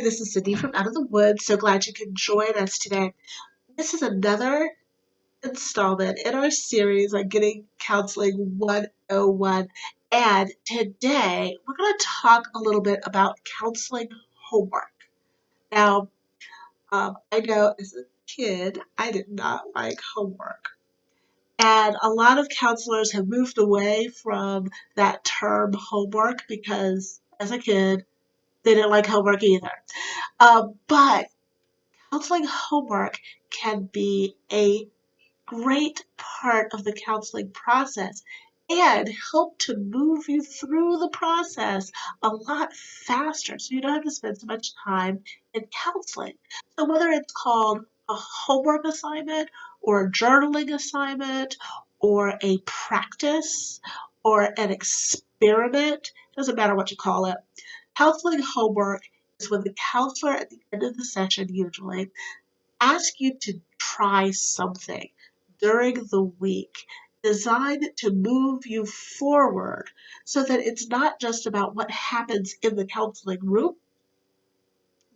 this is Cindy from Out of the Woods. So glad you could join us today. This is another installment in our series on Getting Counseling 101. And today we're going to talk a little bit about counseling homework. Now, I know as a kid, I did not like homework. And a lot of counselors have moved away from that term homework because as a kid, they didn't like homework either. But counseling homework can be a great part of the counseling process and help to move you through the process a lot faster so you don't have to spend so much time in counseling. So whether it's called a homework assignment or a journaling assignment or a practice or an experiment, doesn't matter what you call it. Counseling homework is when the counselor at the end of the session usually ask you to try something during the week designed to move you forward so that it's not just about what happens in the counseling room,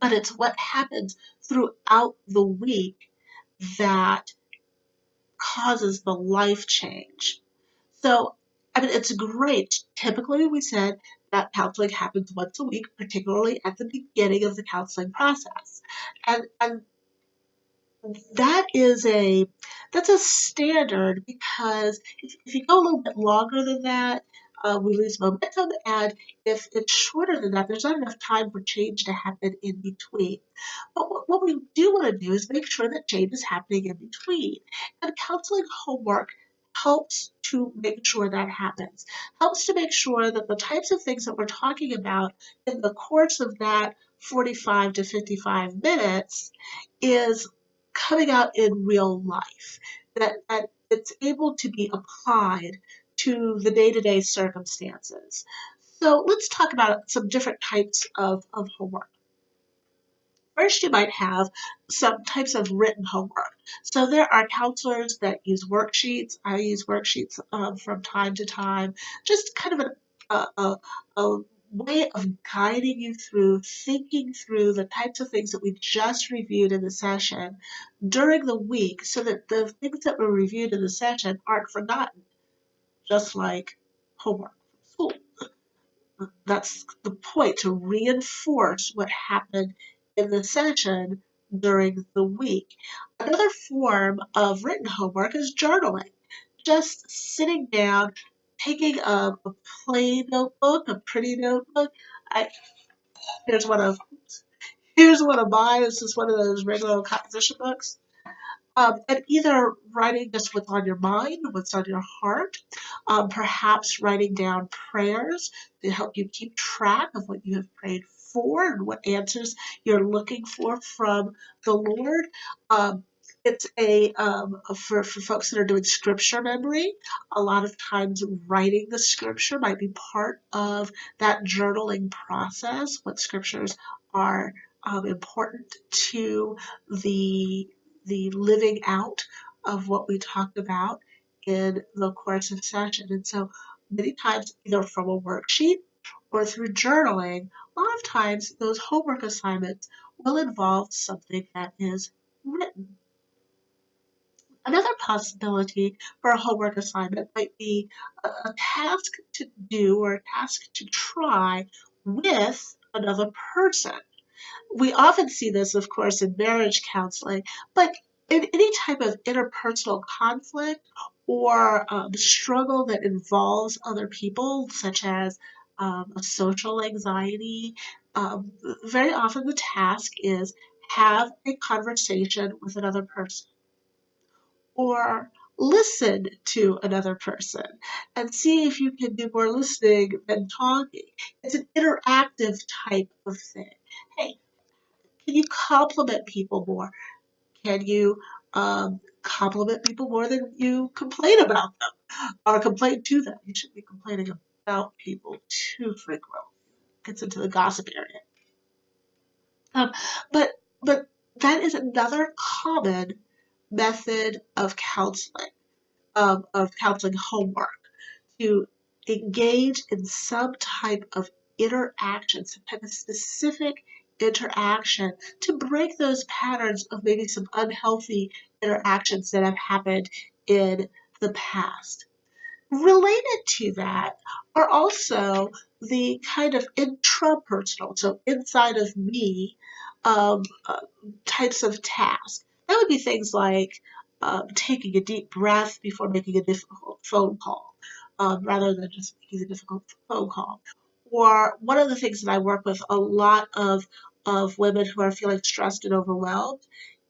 but it's what happens throughout the week that causes the life change. So, I mean, it's great. Typically, we said that counseling happens once a week, particularly at the beginning of the counseling process. And that is that's a standard because if you go a little bit longer than that, we lose momentum, and if it's shorter than that, there's not enough time for change to happen in between. But what we do want to do is make sure that change is happening in between. And counseling homework helps to make sure that happens, helps to make sure that the types of things that we're talking about in the course of that 45 to 55 minutes is coming out in real life, that it's able to be applied to the day-to-day circumstances. So let's talk about some different types of homework. First, you might have some types of written homework. So there are counselors that use worksheets. I use worksheets from time to time, just kind of a way of guiding you through thinking through the types of things that we just reviewed in the session during the week so that the things that were reviewed in the session aren't forgotten, just like homework from school. That's the point, to reinforce what happened in the session during the week. Another form of written homework is journaling. Just sitting down, taking a plain notebook, a pretty notebook. I, here's one of here's one of mine. This is one of those regular composition books. And either writing just what's on your mind, what's on your heart, perhaps writing down prayers to help you keep track of what you have prayed for and what answers you're looking for the Lord. It's for folks that are doing scripture memory. A lot of times, writing the scripture might be part of that journaling process. What scriptures are important to the living out of what we talked about in the course of session. And so many times, either from a worksheet or through journaling, a lot of times those homework assignments will involve something that is written. Another possibility for a homework assignment might be a task to do or a task to try with another person. We often see this, of course, in marriage counseling, but in any type of interpersonal conflict or struggle that involves other people, such as a social anxiety, very often the task is have a conversation with another person or listen to another person and see if you can do more listening than talking. It's an interactive type of thing. Hey, can you compliment people more? Can you compliment people more than you complain about them or complain to them? You shouldn't be complaining about people too frequently. Gets into the gossip area. Um, but but that is another common method of counseling homework, to engage in some type of interaction, some type of specific interaction to break those patterns of maybe some unhealthy interactions that have happened in the past. Related to that are also the kind of intrapersonal, so inside of me, um, uh, types of tasks. That would be things like taking a deep breath before making a difficult phone call, rather than just making a difficult phone call. Or one of the things that I work with a lot of women who are feeling stressed and overwhelmed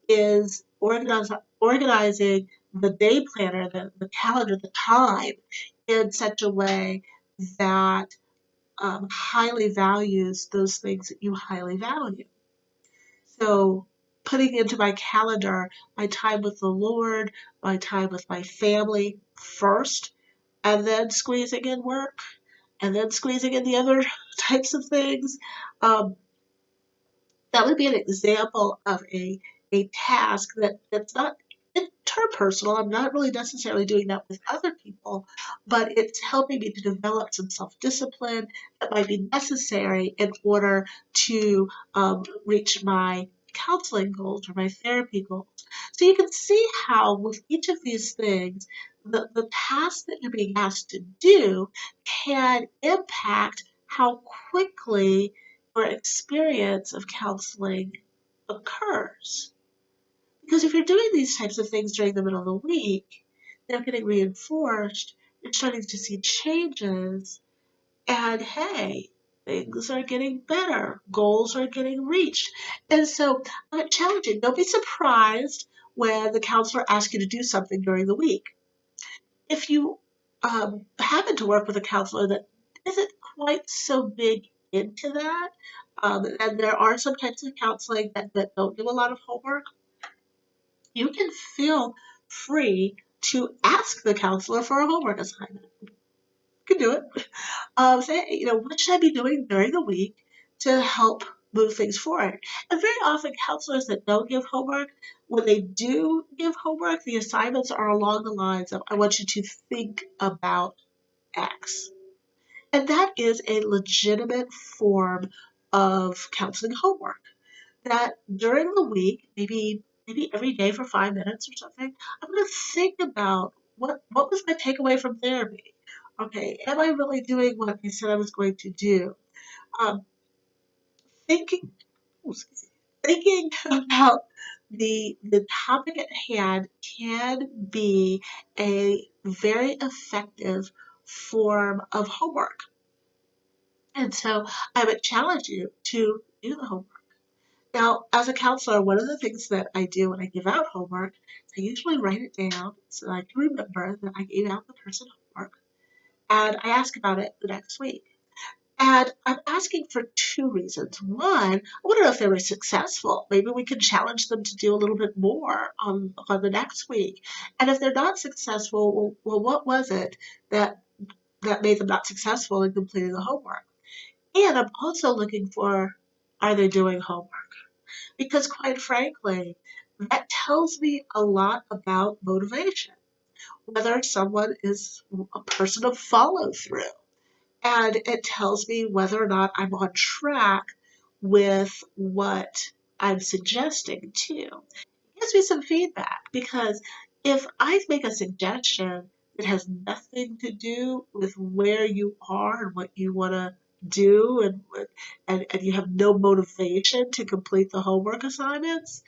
is organizing the day planner, the calendar, the time in such a way that highly values those things that you highly value. So putting into my calendar my time with the Lord, my time with my family first, and then squeezing in work, and then squeezing in the other types of things. Um, that would be an example of a task that's not interpersonal. I'm not really necessarily doing that with other people, but it's helping me to develop some self-discipline that might be necessary in order to reach my counseling goals or my therapy goals. So you can see how with each of these things, the task that you're being asked to do can impact how quickly your experience of counseling occurs. Because if you're doing these types of things during the middle of the week, they're getting reinforced, you're starting to see changes, and hey, things are getting better, goals are getting reached. And so I'm challenging. Don't be surprised when the counselor asks you to do something during the week. If you happen to work with a counselor that isn't quite so big into that, and there are some types of counseling that don't do a lot of homework, you can feel free to ask the counselor for a homework assignment. You can do it. Say, what should I be doing during the week to help move things forward? And very often, counselors that don't give homework, when they do give homework, the assignments are along the lines of, I want you to think about X. And that is a legitimate form of counseling homework. That during the week, maybe every day for 5 minutes or something, I'm going to think about what was my takeaway from therapy. Okay, am I really doing what I said I was going to do? Um, thinking, thinking about the topic at hand can be a very effective form of homework. And so I would challenge you to do the homework. Now, as a counselor, one of the things that I do when I give out homework, I usually write it down so that I can remember that I gave out the person homework, and I ask about it the next week. And I'm asking for two reasons. One, I want to know if they were successful. Maybe we can challenge them to do a little bit more on the next week. And if they're not successful, well, what was it that made them not successful in completing the homework? And I'm also looking for, are they doing homework? Because quite frankly, that tells me a lot about motivation, whether someone is a person of follow through. And it tells me whether or not I'm on track with what I'm suggesting too. It gives me some feedback because if I make a suggestion that has nothing to do with where you are and what you want to do and you have no motivation to complete the homework assignments,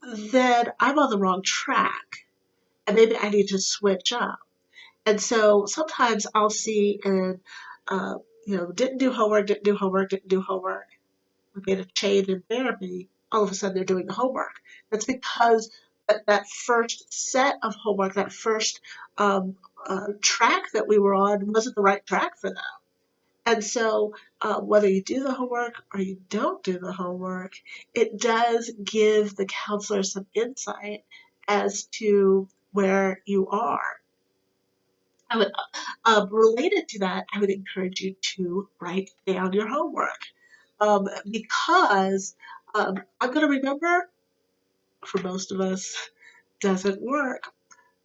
then I'm on the wrong track and maybe I need to switch up. And so sometimes I'll see and uh, didn't do homework, didn't do homework, didn't do homework. We made a change in therapy. All of a sudden they're doing the homework. That's because that first set of homework, that first track that we were on wasn't the right track for them. And so, whether you do the homework or you don't do the homework, it does give the counselor some insight as to where you are. I would, related to that, I would encourage you to write down your homework because I'm going to remember, for most of us, doesn't work.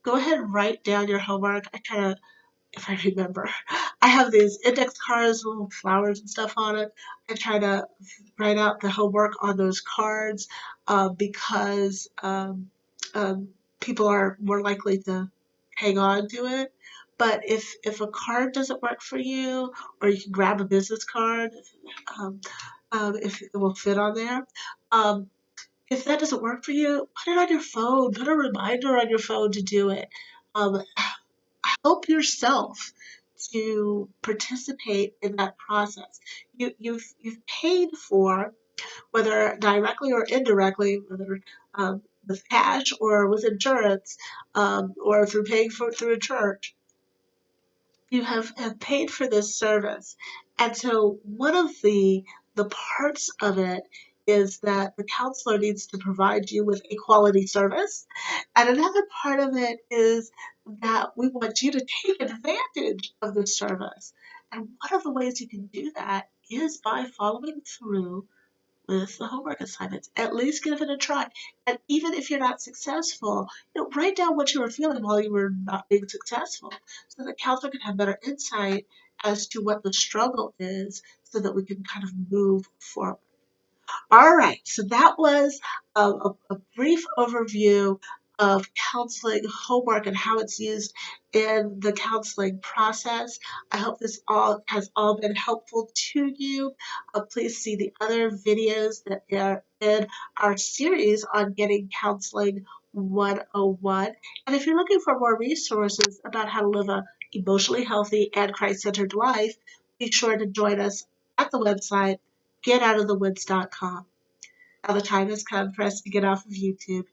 Go ahead and write down your homework. I kind of if I remember. I have these index cards with little flowers and stuff on it. I try to write out the homework on those cards because people are more likely to hang on to it. But if a card doesn't work for you, or you can grab a business card, um, if it will fit on there. Um, if that doesn't work for you, put it on your phone. Put a reminder on your phone to do it. Um, help yourself to participate in that process. You've paid for, whether directly or indirectly, whether with cash or with insurance, or through paying for it through a church, you have paid for this service. And so one of the parts of it is that the counselor needs to provide you with a quality service. And another part of it is that we want you to take advantage of the service. And one of the ways you can do that is by following through with the homework assignments. At least give it a try. And even if you're not successful, write down what you were feeling while you were not being successful so the counselor can have better insight as to what the struggle is so that we can kind of move forward. All right, so that was a brief overview of counseling homework and how it's used in the counseling process. I hope this all has all been helpful to you. Please see the other videos that are in our series on getting counseling 101. And if you're looking for more resources about how to live a emotionally healthy and Christ-centered life, be sure to join us at the website getoutofthewoods.com. Now the time has come for us to get off of YouTube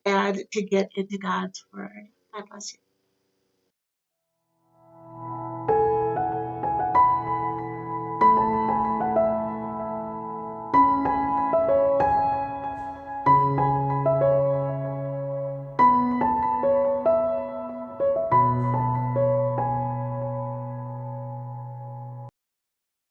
and to get into God's Word. God bless you.